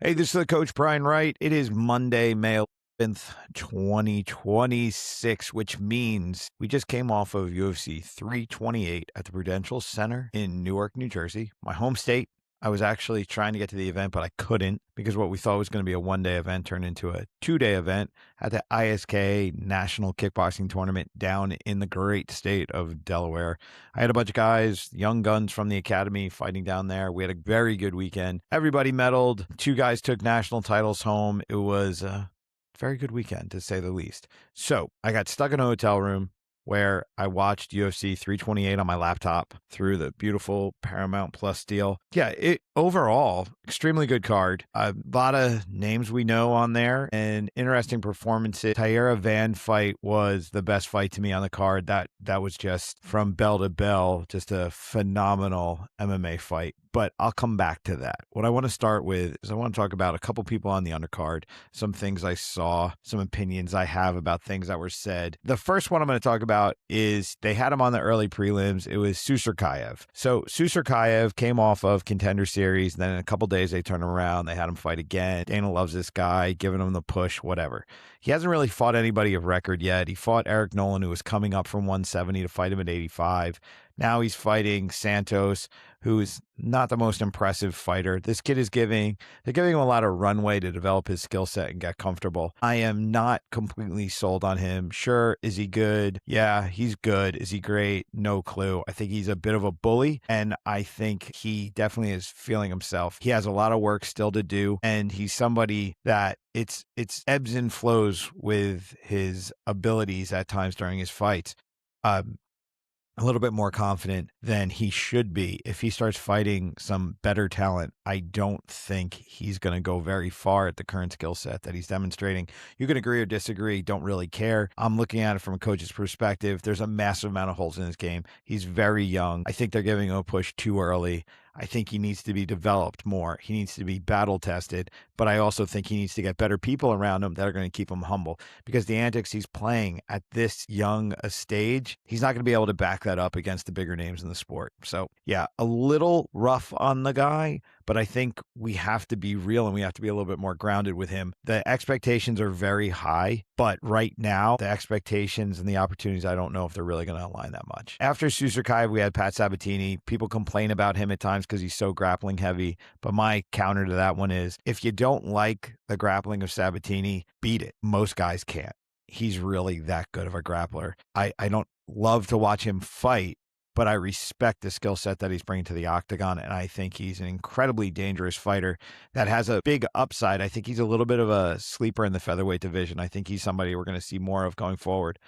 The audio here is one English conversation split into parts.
Hey, this is the coach Brian Wright. It is Monday, May 11th, 2026, which means we just came off of UFC 328 at the Prudential Center in Newark, New Jersey, my home state. I was actually trying to get to the event, but I couldn't because what we thought was going to be a one-day event turned into a two-day event at the ISK National Kickboxing Tournament down in the great state of Delaware. I had a bunch of guys, young guns from the academy fighting down there. We had a very good weekend. Everybody medaled. Two guys took national titles home. It was a very good weekend, to say the least. So I got stuck in a hotel room where I watched UFC 328 on my laptop through the beautiful Paramount Plus deal. Yeah, it overall, extremely good card. A lot of names we know on there and interesting performances. Taira Van fight was the best fight to me on the card. That was just from bell to bell, just a phenomenal MMA fight. But I'll come back to that. What I want to start with is I want to talk about a couple people on the undercard, some things I saw, some opinions I have about things that were said. The first one I'm going to talk about is they had him on the early prelims. It was Chimaev. So Chimaev came off of Contender Series. Then in a couple days, they turned him around. They had him fight again. Dana loves this guy, giving him the push, whatever. He hasn't really fought anybody of record yet. He fought Eric Nolan, who was coming up from 170 to fight him at 85. Now he's fighting Santos, who's not the most impressive fighter. This kid they're giving him a lot of runway to develop his skill set and get comfortable. I am not completely sold on him. Sure, is he good? Yeah, he's good. Is he great? No clue. I think he's a bit of a bully, and I think he definitely is feeling himself. He has a lot of work still to do, and he's somebody that it's ebbs and flows with his abilities at times during his fights. A little bit more confident than he should be. If he starts fighting some better talent, I don't think he's going to go very far at the current skill set that he's demonstrating. You can agree or disagree, don't really care. I'm looking at it from a coach's perspective. There's a massive amount of holes in his game. He's very young. I think they're giving him a push too early. I think he needs to be developed more. He needs to be battle tested, but I also think he needs to get better people around him that are going to keep him humble, because the antics he's playing at this young a stage, he's not going to be able to back that up against the bigger names in the sport. So yeah, a little rough on the guy, but I think we have to be real and we have to be a little bit more grounded with him. The expectations are very high, but right now the expectations and the opportunities, I don't know if they're really going to align that much. After Chimaev, we had Pat Sabatini. People complain about him at times because he's so grappling heavy, but my counter to that one is, if you don't like the grappling of Sabatini, beat it. Most guys can't. He's really that good of a grappler. I don't love to watch him fight, but I respect the skill set that he's bringing to the octagon, and I think he's an incredibly dangerous fighter that has a big upside. I think he's a little bit of a sleeper in the featherweight division. I think he's somebody we're going to see more of going forward.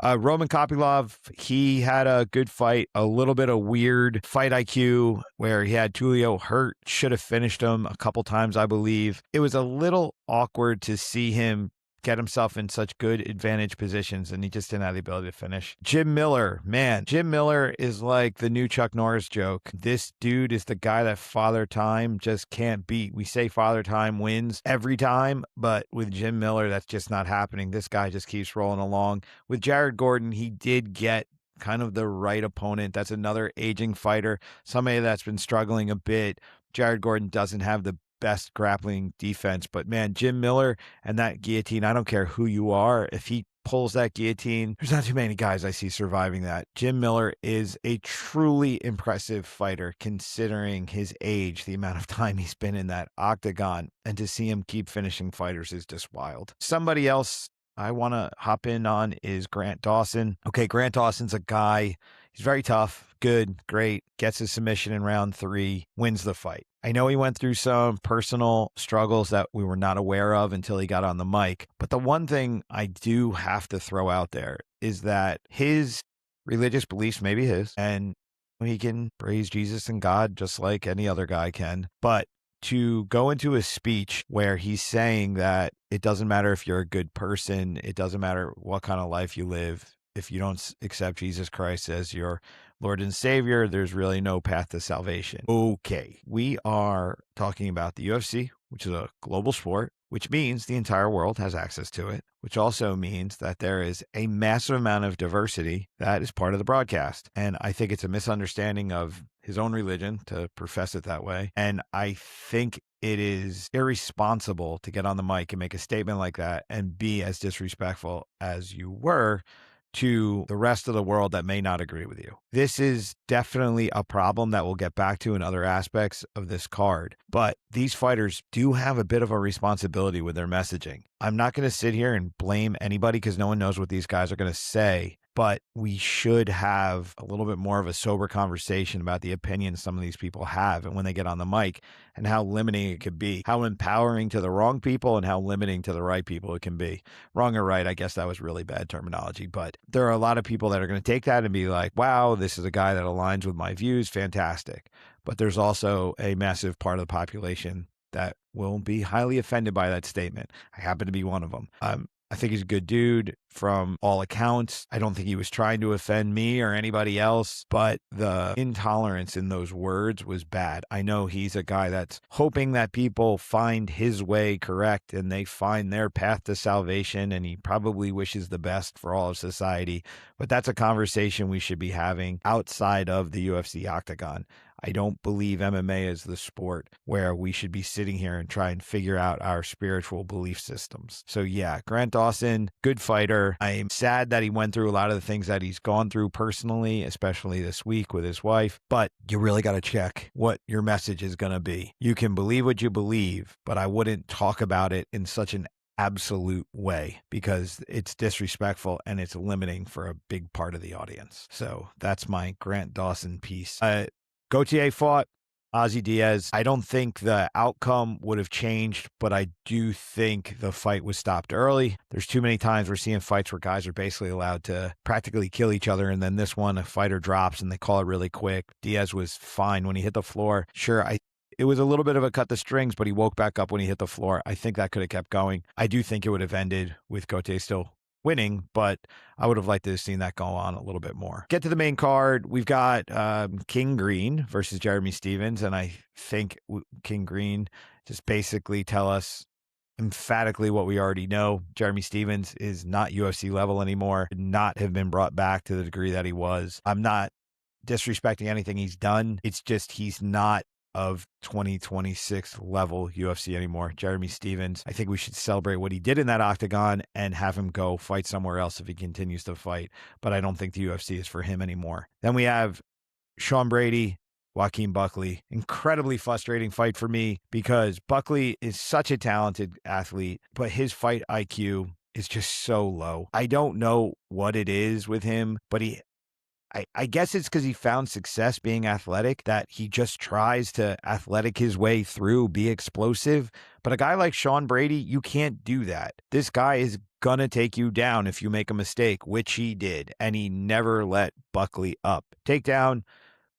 Roman Kopylov, he had a good fight, a little bit of weird fight IQ where he had Tulio hurt, should have finished him a couple times, I believe. It was a little awkward to see him get himself in such good advantage positions, and he just didn't have the ability to finish. Jim Miller, man, Jim Miller is like the new Chuck Norris joke. This dude is the guy that Father Time just can't beat. We say Father Time wins every time, but with Jim Miller, that's just not happening. This guy just keeps rolling along. With Jared Gordon, he did get kind of the right opponent. That's another aging fighter, somebody that's been struggling a bit. Jared Gordon doesn't have the best grappling defense, but man, Jim Miller and that guillotine, I don't care who you are, if he pulls that guillotine, there's not too many guys I see surviving that. Jim Miller is a truly impressive fighter considering his age, the amount of time he's been in that octagon, and to see him keep finishing fighters is just wild. Somebody else I want to hop in on is Grant Dawson. Okay, Grant Dawson's a guy, he's very tough, good, great, gets his submission in round 3, wins the fight. I know he went through some personal struggles that we were not aware of until he got on the mic, but the one thing I do have to throw out there is that his religious beliefs may be his, and he can praise Jesus and God just like any other guy can, but to go into a speech where he's saying that it doesn't matter if you're a good person, it doesn't matter what kind of life you live, if you don't accept Jesus Christ as your Lord and Savior, there's really no path to salvation. Okay, we are talking about the UFC, which is a global sport, which means the entire world has access to it, which also means that there is a massive amount of diversity that is part of the broadcast. And I think it's a misunderstanding of his own religion to profess it that way. And I think it is irresponsible to get on the mic and make a statement like that and be as disrespectful as you were to the rest of the world that may not agree with you. This is definitely a problem that we'll get back to in other aspects of this card. But these fighters do have a bit of a responsibility with their messaging. I'm not going to sit here and blame anybody because no one knows what these guys are going to say. But we should have a little bit more of a sober conversation about the opinions some of these people have and when they get on the mic and how limiting it could be, how empowering to the wrong people and how limiting to the right people it can be. Wrong or right, I guess that was really bad terminology, but there are a lot of people that are going to take that and be like, wow, this is a guy that aligns with my views, fantastic. But there's also a massive part of the population that will be highly offended by that statement. I happen to be one of them. I think he's a good dude from all accounts. I don't think he was trying to offend me or anybody else, but the intolerance in those words was bad. I know he's a guy that's hoping that people find his way correct and they find their path to salvation, and he probably wishes the best for all of society. But that's a conversation we should be having outside of the UFC octagon. I don't believe MMA is the sport where we should be sitting here and try and figure out our spiritual belief systems. So yeah, Grant Dawson, good fighter. I'm sad that he went through a lot of the things that he's gone through personally, especially this week with his wife, but you really got to check what your message is going to be. You can believe what you believe, but I wouldn't talk about it in such an absolute way because it's disrespectful and it's limiting for a big part of the audience. So that's my Grant Dawson piece. Gauthier fought Ozzy Diaz. I don't think the outcome would have changed, but I do think the fight was stopped early. There's too many times we're seeing fights where guys are basically allowed to practically kill each other, and then this one, a fighter drops and they call it really quick. Diaz was fine when he hit the floor. Sure, it was a little bit of a cut the strings, but he woke back up when he hit the floor. I think that could have kept going. I do think it would have ended with Gauthier still winning, but I would have liked to have seen that go on a little bit more. Get to the main card. We've got King Green versus Jeremy Stephens, and I think King Green just basically tell us emphatically what we already know. Jeremy Stephens is not UFC level anymore, not have been brought back to the degree that he was. I'm not disrespecting anything he's done. It's just he's not of 2026 level UFC anymore. Jeremy Stephens, I think we should celebrate what he did in that octagon and have him go fight somewhere else if he continues to fight. But I don't think the UFC is for him anymore. Then we have Sean Brady, Joaquin Buckley. Incredibly frustrating fight for me because Buckley is such a talented athlete, but his fight IQ is just so low. I don't know what it is with him, but I guess it's because he found success being athletic, that he just tries to athletic his way through, be explosive. But a guy like Sean Brady, you can't do that. This guy is going to take you down if you make a mistake, which he did. And he never let Buckley up. Takedown,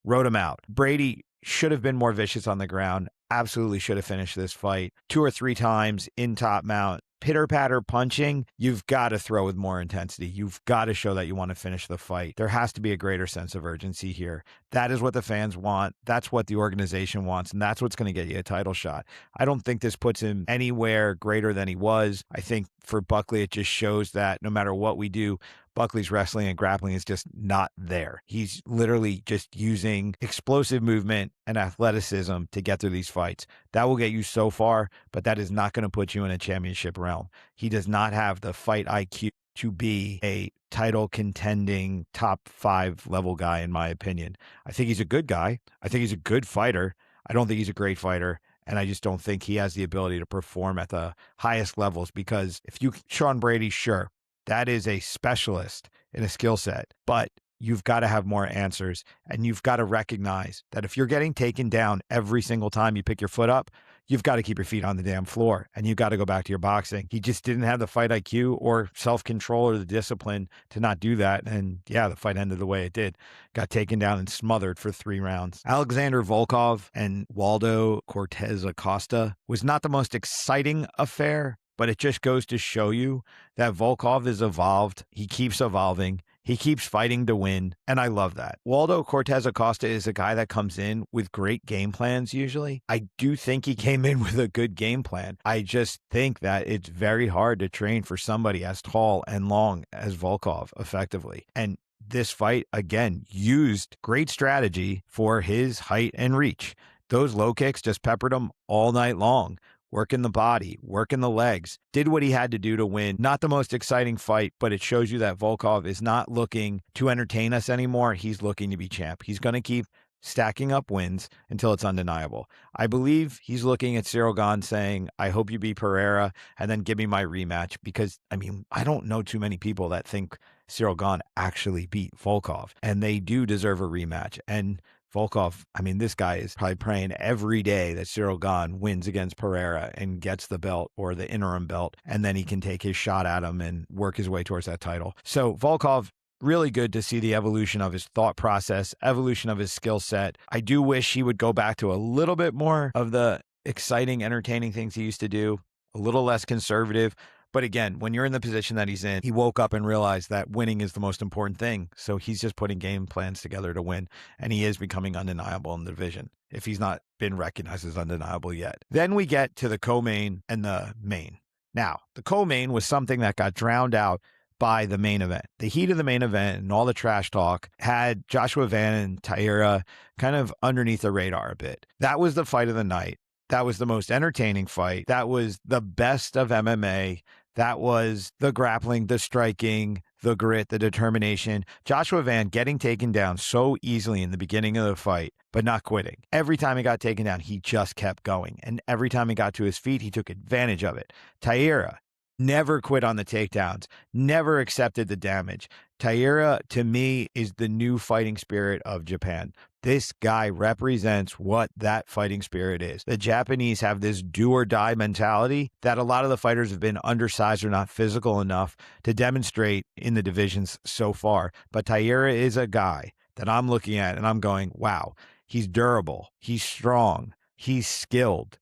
wrote him out. Brady should have been more vicious on the ground. Absolutely should have finished this fight 2 or 3 times in top mount. Pitter-patter punching, you've got to throw with more intensity. You've got to show that you want to finish the fight. There has to be a greater sense of urgency here. That is what the fans want. That's what the organization wants, and that's what's going to get you a title shot. I don't think this puts him anywhere greater than he was. I think for Buckley, it just shows that no matter what we do, Buckley's wrestling and grappling is just not there. He's literally just using explosive movement and athleticism to get through these fights. That will get you so far, but that is not going to put you in a championship realm. He does not have the fight IQ to be a title contending top 5 level guy, in my opinion. I think he's a good guy. I think he's a good fighter. I don't think he's a great fighter. And I just don't think he has the ability to perform at the highest levels because Sean Brady, sure, that is a specialist in a skill set, but you've got to have more answers, and you've got to recognize that if you're getting taken down every single time you pick your foot up, you've got to keep your feet on the damn floor, and you've got to go back to your boxing. He just didn't have the fight IQ or self-control or the discipline to not do that, and yeah, the fight ended the way it did. Got taken down and smothered for 3 rounds. Alexander Volkov and Waldo Cortez Acosta was not the most exciting affair, but it just goes to show you that Volkov is evolved. He keeps evolving. He keeps fighting to win, and I love that. Waldo Cortez Acosta is a guy that comes in with great game plans usually. I do think he came in with a good game plan. I just think that it's very hard to train for somebody as tall and long as Volkov effectively. And this fight, again, used great strategy for his height and reach. Those low kicks just peppered him all night long. Working the body, working the legs, did what he had to do to win. Not the most exciting fight, but it shows you that Volkov is not looking to entertain us anymore. He's looking to be champ. He's going to keep stacking up wins until it's undeniable. I believe he's looking at Cyril Gane saying, I hope you beat Pereira and then give me my rematch, because, I mean, I don't know too many people that think Cyril Gane actually beat Volkov, and they do deserve a rematch. And Volkov, I mean, this guy is probably praying every day that Cyril Gane wins against Pereira and gets the belt or the interim belt, and then he can take his shot at him and work his way towards that title. So Volkov, really good to see the evolution of his thought process, evolution of his skill set. I do wish he would go back to a little bit more of the exciting, entertaining things he used to do, a little less conservative. But again, when you're in the position that he's in, he woke up and realized that winning is the most important thing. So he's just putting game plans together to win. And he is becoming undeniable in the division, if he's not been recognized as undeniable yet. Then we get to the co-main and the main. Now, the co-main was something that got drowned out by the main event. The heat of the main event and all the trash talk had Joshua Van and Taira kind of underneath the radar a bit. That was the fight of the night. That was the most entertaining fight. That was the best of MMA. That was the grappling, the striking, the grit, the determination. Joshua Van getting taken down so easily in the beginning of the fight, but not quitting. Every time he got taken down, he just kept going. And every time he got to his feet, he took advantage of it. Taira never quit on the takedowns, never accepted the damage. Taira, to me, is the new fighting spirit of Japan. This guy represents what that fighting spirit is. The Japanese have this do or die mentality that a lot of the fighters have been undersized or not physical enough to demonstrate in the divisions so far. But Taira is a guy that I'm looking at and I'm going, wow, he's durable, he's strong, he's skilled.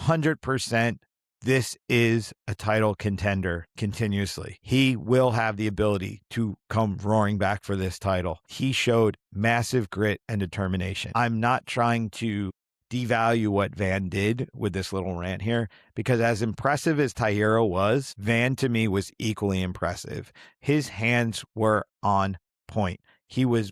100%. This is a title contender continuously. He will have the ability to come roaring back for this title. He showed massive grit and determination. I'm not trying to devalue what Van did with this little rant here, because as impressive as Taira was, Van to me was equally impressive. His hands were on point. He was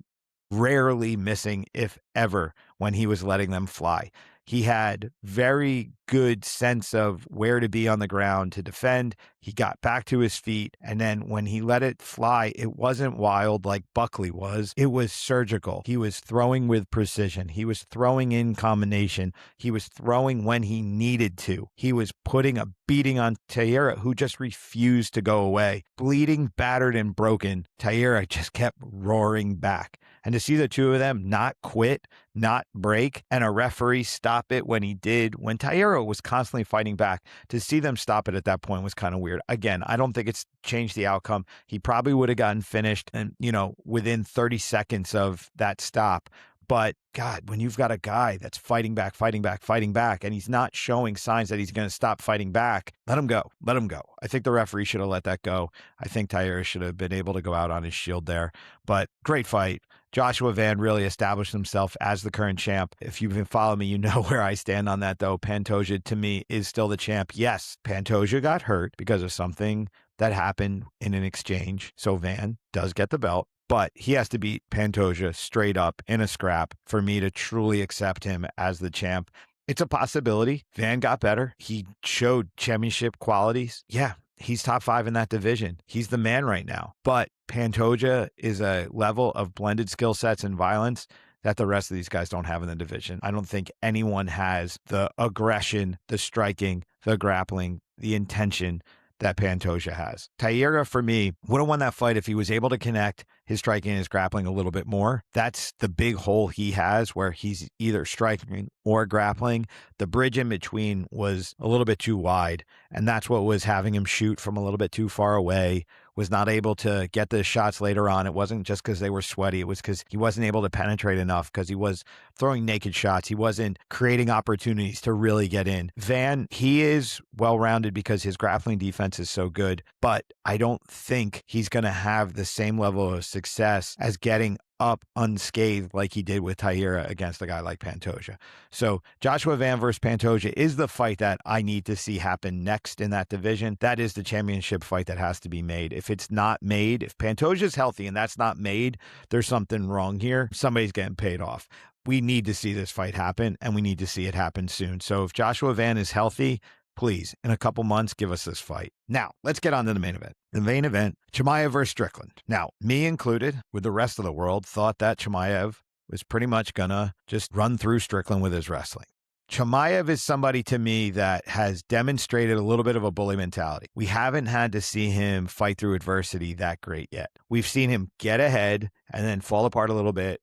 rarely missing, if ever, when he was letting them fly. He had very good sense of where to be on the ground to defend. He got back to his feet. And then when he let it fly, it wasn't wild like Buckley was. It was surgical. He was throwing with precision. He was throwing in combination. He was throwing when he needed to. He was putting a beating on Taira, who just refused to go away. Bleeding, battered, and broken, Taira just kept roaring back. And to see the two of them not quit, not break, and a referee stop it when he did, when Taira was constantly fighting back, to see them stop it at that point was kind of weird. Again, I don't think it's changed the outcome. He probably would have gotten finished and, within 30 seconds of that stop. But God, when you've got a guy that's fighting back, and he's not showing signs that he's going to stop fighting back, let him go. Let him go. I think the referee should have let that go. I think Taira should have been able to go out on his shield there. But great fight. Joshua Van really established himself as the current champ. If you've been following me, you know where I stand on that, though. Pantoja, to me, is still the champ. Yes, Pantoja got hurt because of something that happened in an exchange. So Van does get the belt. But he has to beat Pantoja straight up in a scrap for me to truly accept him as the champ. It's a possibility. Van got better. He showed championship qualities. Yeah, he's top 5 in that division. He's the man right now. But Pantoja is a level of blended skill sets and violence that the rest of these guys don't have in the division. I don't think anyone has the aggression, the striking, the grappling, the intention that Pantoja has. Taira, for me, would have won that fight if he was able to connect his striking and his grappling a little bit more. That's the big hole he has, where he's either striking or grappling. The bridge in between was a little bit too wide, and that's what was having him shoot from a little bit too far away, was not able to get the shots later on. It wasn't just because they were sweaty. It was because he wasn't able to penetrate enough, because he was throwing naked shots. He wasn't creating opportunities to really get in. Van, he is well-rounded because his grappling defense is so good, but I don't think he's going to have the same level of success as getting up unscathed like he did with Taira against a guy like Pantoja. So Joshua Van versus Pantoja is the fight that I need to see happen next in that division. That is the championship fight that has to be made. If it's not made, if Pantoja's healthy and that's not made, there's something wrong here. Somebody's getting paid off. We need to see this fight happen, and we need to see it happen soon. So if Joshua Van is healthy, please, in a couple months, give us this fight. Now, let's get on to the main event. The main event, Chimaev versus Strickland. Now, me included, with the rest of the world, thought that Chimaev was pretty much gonna just run through Strickland with his wrestling. Chimaev is somebody to me that has demonstrated a little bit of a bully mentality. We haven't had to see him fight through adversity that great yet. We've seen him get ahead and then fall apart a little bit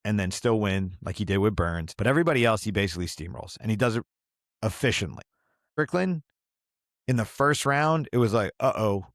and then still win like he did with Burns. But everybody else, he basically steamrolls, and he does it efficiently. Strickland, in the first round, it was like, uh-oh.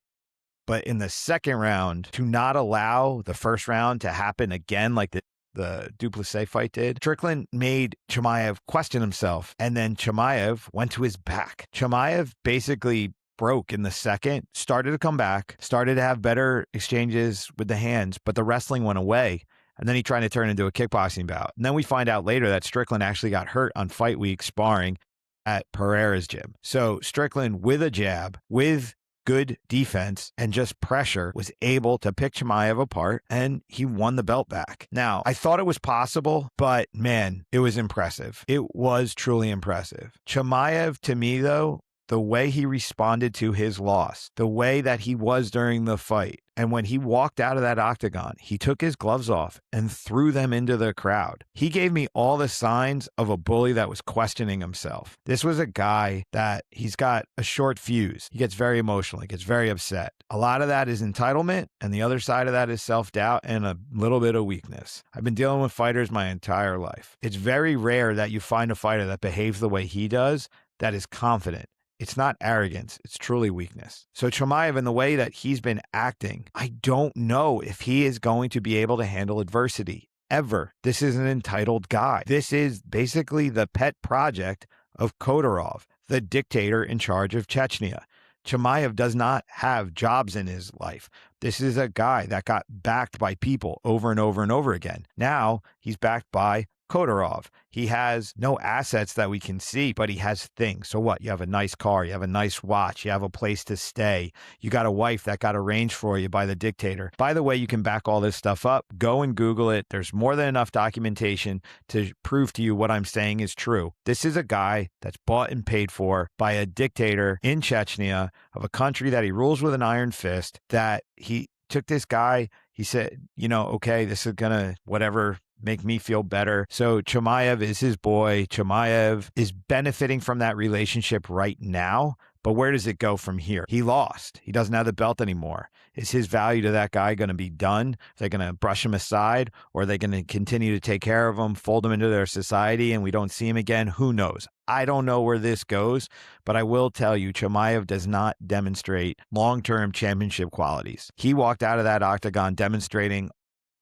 But in the second round, to not allow the first round to happen again like the Duplessis fight did, Strickland made Chimaev question himself, and then Chimaev went to his back. Chimaev basically broke in the second, started to come back, started to have better exchanges with the hands, but the wrestling went away. And then he tried to turn into a kickboxing bout. And then we find out later that Strickland actually got hurt on fight week sparring at Pereira's gym. So Strickland, with a jab, with good defense and just pressure, was able to pick Chimaev apart, and he won the belt back. Now, I thought it was possible, but man, it was impressive. It was truly impressive. Chimaev, to me though, the way he responded to his loss, the way that he was during the fight, and when he walked out of that octagon, he took his gloves off and threw them into the crowd. He gave me all the signs of a bully that was questioning himself. This was a guy that he's got a short fuse. He gets very emotional. He gets very upset. A lot of that is entitlement, and the other side of that is self-doubt and a little bit of weakness. I've been dealing with fighters my entire life. It's very rare that you find a fighter that behaves the way he does, that is confident. It's not arrogance. It's truly weakness. So Chimaev, in the way that he's been acting, I don't know if he is going to be able to handle adversity ever. This is an entitled guy. This is basically the pet project of Khodorov, the dictator in charge of Chechnya. Chimaev does not have jobs in his life. This is a guy that got backed by people over and over and over again. Now he's backed by Khodorov. He has no assets that we can see, but he has things. So what? You have a nice car, you have a nice watch, you have a place to stay, you got a wife that got arranged for you by the dictator. By the way, you can back all this stuff up. Go and Google it. There's more than enough documentation to prove to you what I'm saying is true. This is a guy that's bought and paid for by a dictator in Chechnya, of a country that he rules with an iron fist, that he took this guy, he said, okay, this is gonna, whatever, make me feel better. So Chimaev is his boy. Chimaev is benefiting from that relationship right now. But where does it go from here? He lost. He doesn't have the belt anymore. Is his value to that guy going to be done? Are they going to brush him aside? Or are they going to continue to take care of him, fold him into their society, and we don't see him again? Who knows? I don't know where this goes, but I will tell you, Chimaev does not demonstrate long-term championship qualities. He walked out of that octagon demonstrating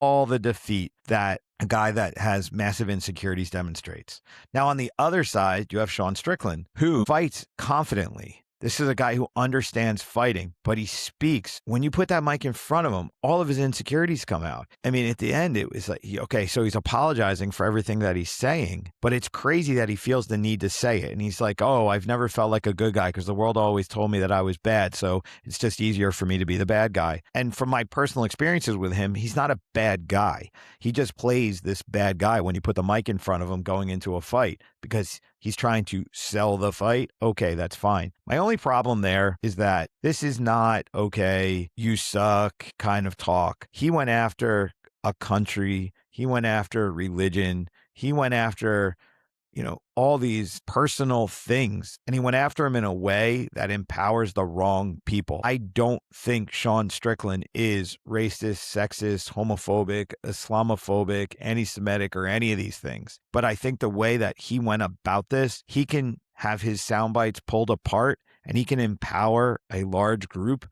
all the defeat that a guy that has massive insecurities demonstrates. Now, on the other side, you have Sean Strickland, who fights confidently. This is a guy who understands fighting, but he speaks. When you put that mic in front of him, all of his insecurities come out. I mean, at the end, it was like, okay, so he's apologizing for everything that he's saying, but it's crazy that he feels the need to say it. And he's like, oh, I've never felt like a good guy because the world always told me that I was bad, so it's just easier for me to be the bad guy. And from my personal experiences with him, he's not a bad guy. He just plays this bad guy when you put the mic in front of him going into a fight because he's trying to sell the fight. Okay, that's fine. My only problem there is that this is not, okay, you suck kind of talk. He went after a country. He went after religion. He went after, all these personal things. And he went after him in a way that empowers the wrong people. I don't think Sean Strickland is racist, sexist, homophobic, Islamophobic, anti-Semitic, or any of these things. But I think the way that he went about this, he can have his sound bites pulled apart and he can empower a large group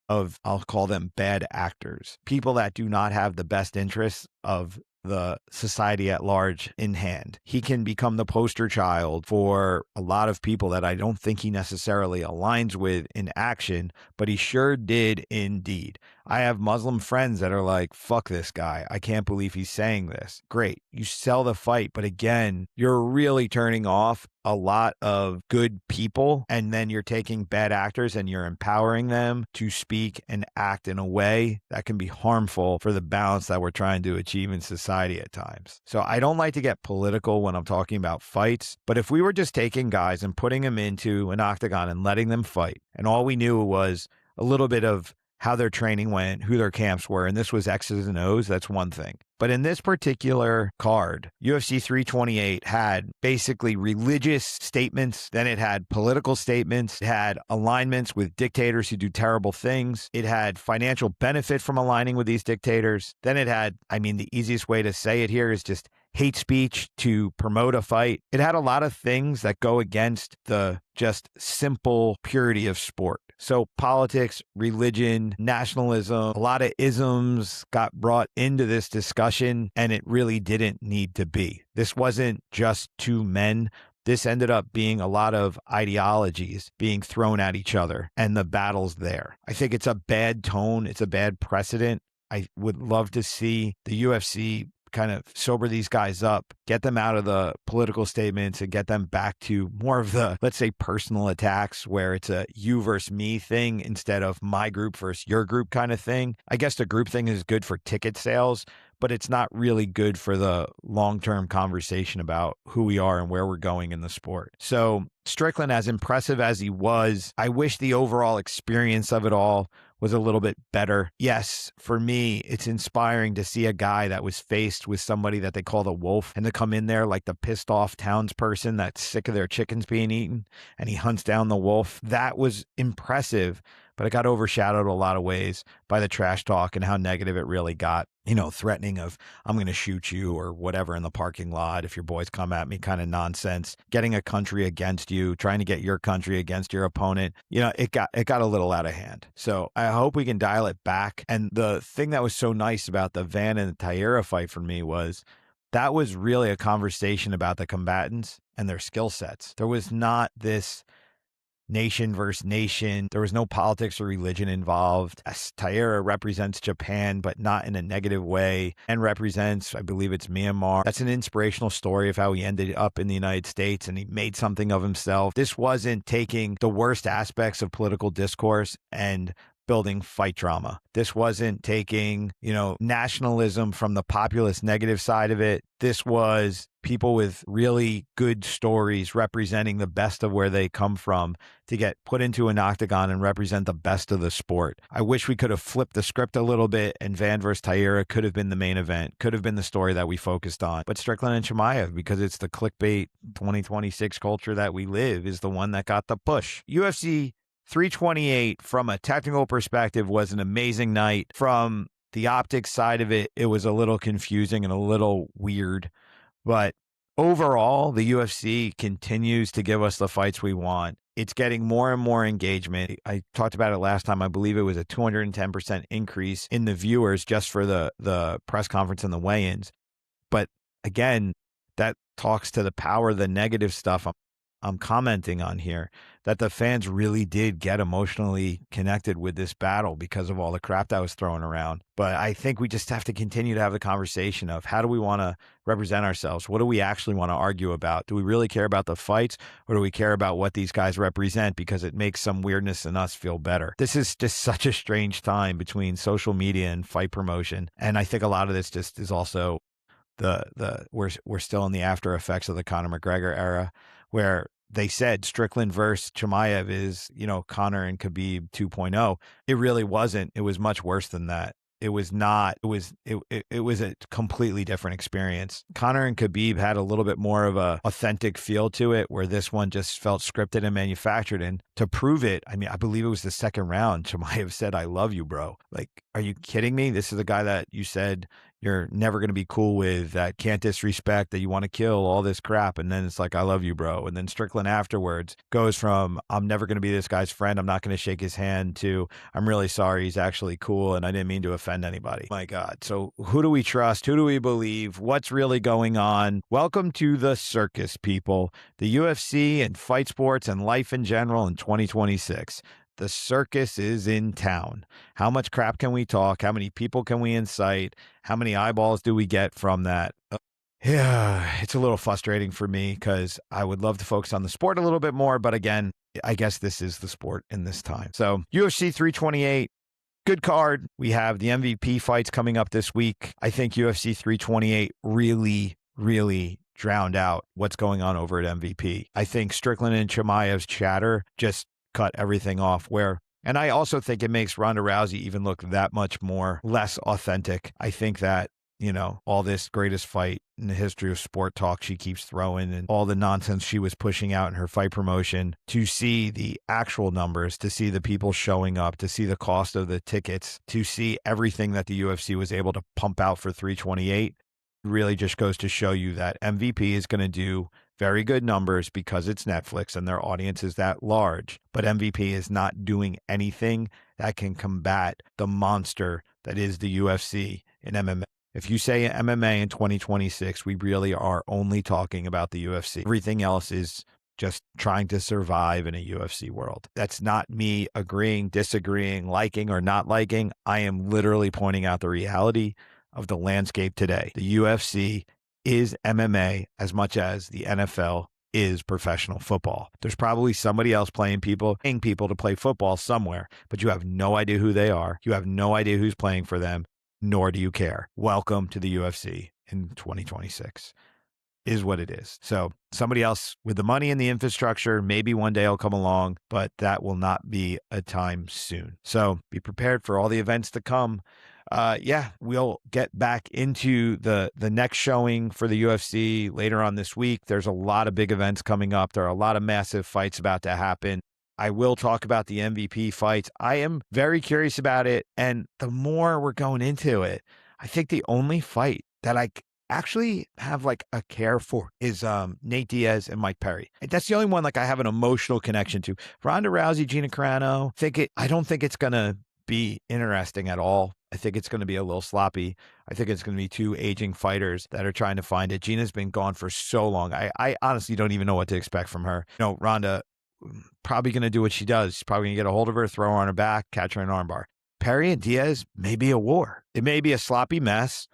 of, I'll call them bad actors, people that do not have the best interests of the society at large in hand. He can become the poster child for a lot of people that I don't think he necessarily aligns with in action, but he sure did in deed. I have Muslim friends that are like, fuck this guy. I can't believe he's saying this. Great. You sell the fight, but again, you're really turning off a lot of good people, and then you're taking bad actors and you're empowering them to speak and act in a way that can be harmful for the balance that we're trying to achieve in society at times. So I don't like to get political when I'm talking about fights, but if we were just taking guys and putting them into an octagon and letting them fight, and all we knew was a little bit of how their training went, who their camps were, and this was X's and O's, that's one thing. But in this particular card, UFC 328 had basically religious statements, then it had political statements, it had alignments with dictators who do terrible things, it had financial benefit from aligning with these dictators, then it had, I mean, the easiest way to say it here is just hate speech to promote a fight. It had a lot of things that go against the just simple purity of sport. So politics, religion, nationalism, a lot of isms got brought into this discussion, and it really didn't need to be. This wasn't just two men. This ended up being a lot of ideologies being thrown at each other and the battles there. I think it's a bad tone. It's a bad precedent. I would love to see the UFC kind of sober these guys up, get them out of the political statements and get them back to more of the, let's say, personal attacks where it's a you versus me thing instead of my group versus your group kind of thing. I guess the group thing is good for ticket sales, but it's not really good for the long-term conversation about who we are and where we're going in the sport. So Strickland, as impressive as he was, I wish the overall experience of it all was a little bit better. Yes, for me, it's inspiring to see a guy that was faced with somebody that they call the wolf and to come in there like the pissed off townsperson that's sick of their chickens being eaten and he hunts down the wolf. That was impressive, but it got overshadowed a lot of ways by the trash talk and how negative it really got. You know, threatening of, I'm going to shoot you or whatever in the parking lot if your boys come at me kind of nonsense, getting a country against you, trying to get your country against your opponent. You know, it got a little out of hand. So I hope we can dial it back. And the thing that was so nice about the Van and the Taira fight for me was that was really a conversation about the combatants and their skill sets. There was not this nation versus nation. There was no politics or religion involved. Taira represents Japan, but not in a negative way, and represents, I believe it's Myanmar. That's an inspirational story of how he ended up in the United States and he made something of himself. This wasn't taking the worst aspects of political discourse and building fight drama. This wasn't taking, nationalism from the populist negative side of it. This was people with really good stories representing the best of where they come from to get put into an octagon and represent the best of the sport. I wish we could have flipped the script a little bit and Van versus Taira could have been the main event, could have been the story that we focused on. But Strickland and Chimaev, because it's the clickbait 2026 culture that we live, is the one that got the push. UFC 328, from a technical perspective, was an amazing night. From the optics side of it, it was a little confusing and a little weird. But overall, the UFC continues to give us the fights we want. It's getting more and more engagement. I talked about it last time. I believe it was a 210% increase in the viewers just for the press conference and the weigh-ins. But again, that talks to the power of the negative stuff I'm commenting on here, that the fans really did get emotionally connected with this battle because of all the crap that was thrown around. But I think we just have to continue to have the conversation of how do we want to represent ourselves? What do we actually want to argue about? Do we really care about the fights, or do we care about what these guys represent because it makes some weirdness in us feel better? This is just such a strange time between social media and fight promotion. And I think a lot of this just is also we're still in the after effects of the Conor McGregor era, where they said Strickland versus Chimaev is, Conor and Khabib 2.0. It really wasn't. It was much worse than that. It was not. It was a completely different experience. Conor and Khabib had a little bit more of a authentic feel to it, where this one just felt scripted and manufactured. And to prove it, I mean, I believe it was the second round, Chimaev said, "I love you, bro." Like, are you kidding me? This is the guy that you said, you're never going to be cool with, that can't disrespect, that you want to kill, all this crap. And then it's like, I love you, bro. And then Strickland afterwards goes from, I'm never going to be this guy's friend, I'm not going to shake his hand, to, I'm really sorry, he's actually cool and I didn't mean to offend anybody. My God. So who do we trust? Who do we believe? What's really going on? Welcome to the circus, people. The UFC and fight sports and life in general in 2026. The circus is in town. How much crap can we talk? How many people can we incite? How many eyeballs do we get from that? Yeah, it's a little frustrating for me because I would love to focus on the sport a little bit more. But again, I guess this is the sport in this time. So UFC 328, good card. We have the MVP fights coming up this week. I think UFC 328 really drowned out what's going on over at MVP. I think Strickland and Chimaev's chatter just cut everything off and I also think it makes Ronda Rousey even look that much more less authentic. I think that, all this greatest fight in the history of sport talk she keeps throwing and all the nonsense she was pushing out in her fight promotion, to see the actual numbers, to see the people showing up, to see the cost of the tickets, to see everything that the UFC was able to pump out for 328, really just goes to show you that MVP is going to do very good numbers because it's Netflix and their audience is that large. But MVP is not doing anything that can combat the monster that is the UFC in MMA. If you say MMA in 2026, we really are only talking about the UFC. Everything else is just trying to survive in a UFC world. That's not me agreeing, disagreeing, liking, or not liking. I am literally pointing out the reality of the landscape today. The UFC is MMA as much as the NFL is professional football. There's probably somebody else paying people to play football somewhere, but you have no idea who they are. You have no idea who's playing for them, nor do you care. Welcome to the UFC in 2026. Is what it is. So somebody else with the money and the infrastructure, maybe one day will come along, but that will not be a time soon. So be prepared for all the events to come. We'll get back into the next showing for the UFC later on this week. There's a lot of big events coming up. There are a lot of massive fights about to happen. I will talk about the MVP fights. I am very curious about it. And the more we're going into it, I think the only fight that I actually have like a care for is Nate Diaz and Mike Perry. That's the only one like I have an emotional connection to. Ronda Rousey, Gina Carano, I don't think it's gonna be interesting at all. I think it's going to be a little sloppy. I think it's going to be two aging fighters that are trying to find it. Gina's been gone for so long. I honestly don't even know what to expect from her. Ronda probably going to do what she does. She's probably going to get a hold of her, throw her on her back, catch her in an armbar. Perry and Diaz may be a war. It may be a sloppy mess,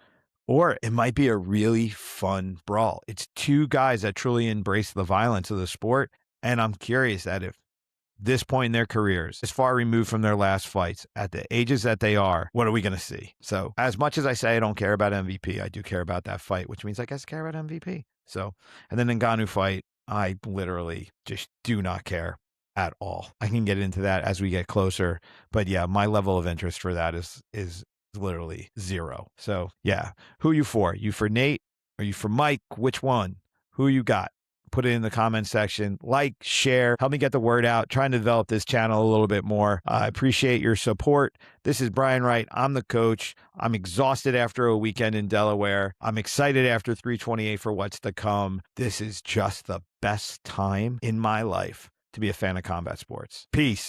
or it might be a really fun brawl. It's two guys that truly embrace the violence of the sport, and I'm curious that if this point in their careers, as far removed from their last fights, at the ages that they are, what are we going to see? So as much as I say I don't care about MVP, I do care about that fight, which means I guess I care about MVP. So, and then Ngannou fight, I literally just do not care at all. I can get into that as we get closer, but yeah, my level of interest for that is literally zero. So yeah, who are you for? You for Nate? Are you for Mike? Which one? Who you got? Put it in the comment section. Like, share, help me get the word out. Trying to develop this channel a little bit more. I appreciate your support. This is Brian Wright. I'm the coach. I'm exhausted after a weekend in Delaware. I'm excited after 328 for what's to come. This is just the best time in my life to be a fan of combat sports. Peace.